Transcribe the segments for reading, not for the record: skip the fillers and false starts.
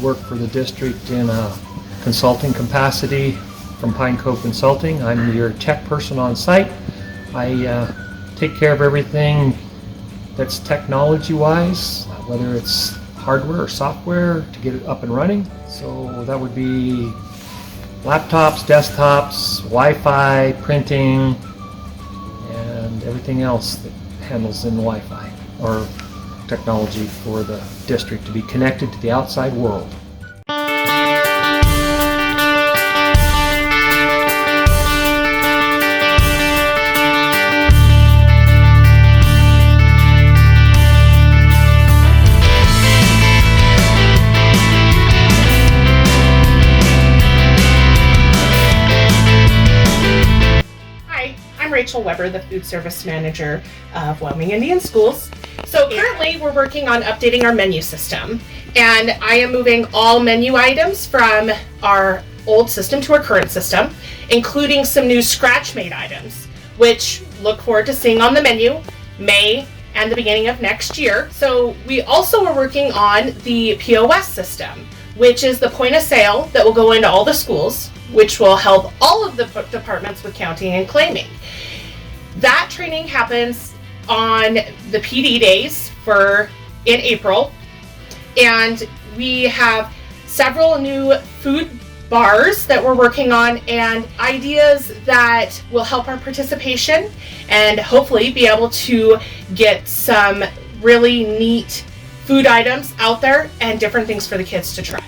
work for the district in a consulting capacity from Pine Cove Consulting. I'm your tech person on site. I take care of everything that's technology-wise, whether it's hardware or software to get it up and running. So that would be laptops, desktops, Wi-Fi, printing, and everything else that handles in Wi-Fi or technology for the district to be connected to the outside world. I'm Rachel Weber, the food service manager of Wyoming Indian Schools. So currently we're working on updating our menu system, and I am moving all menu items from our old system to our current system, including some new scratch-made items, which look forward to seeing on the menu May and the beginning of next year. So we also are working on the POS system, which is the point of sale that will go into all the schools, which will help all of the departments with counting and claiming. That training happens on the PD days in April, and we have several new food bars that we're working on and ideas that will help our participation and hopefully be able to get some really neat food items out there and different things for the kids to try.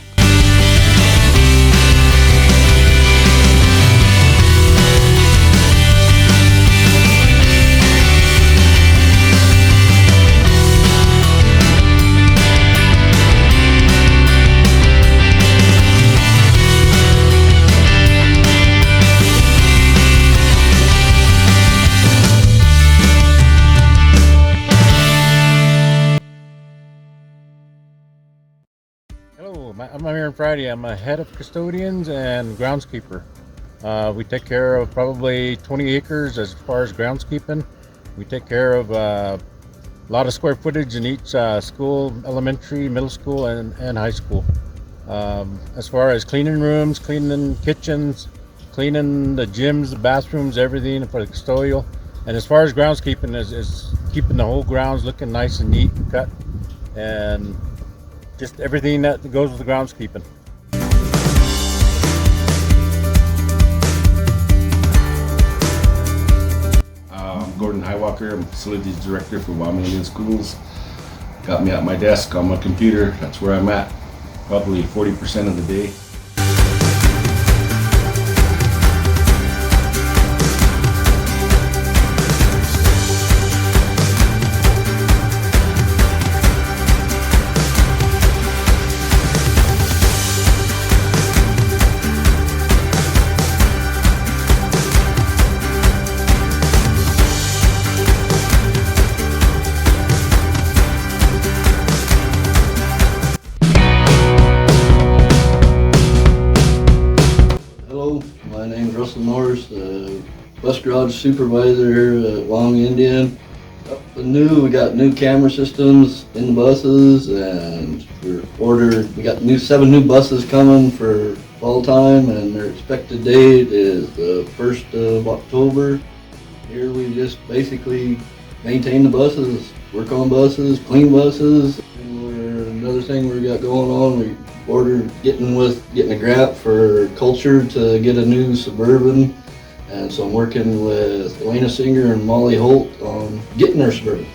Hello, I'm Aaron Friday. I'm a head of custodians and groundskeeper. We take care of probably 20 acres as far as groundskeeping. We take care of a lot of square footage in each school, elementary, middle school, and high school. As far as cleaning rooms, cleaning kitchens, cleaning the gyms, the bathrooms, everything for the custodial. And as far as groundskeeping is keeping the whole grounds looking nice and neat and cut, and just everything that goes with the groundskeeping. I'm Gordon Highwalker. I'm Facilities Director for Wyoming Indian Schools. Got me at my desk on my computer. That's where I'm at probably 40% of the day. My name's Russell Norris, the bus garage supervisor here at Wyoming Indian. We got new camera systems in the buses, and we got 7 new buses coming for fall time, and their expected date is the 1st of October. Here we just basically maintain the buses, work on buses, clean buses. And another thing we got going on, getting a grant for culture to get a new Suburban, and so I'm working with Elena Singer and Molly Holt on getting their Suburban.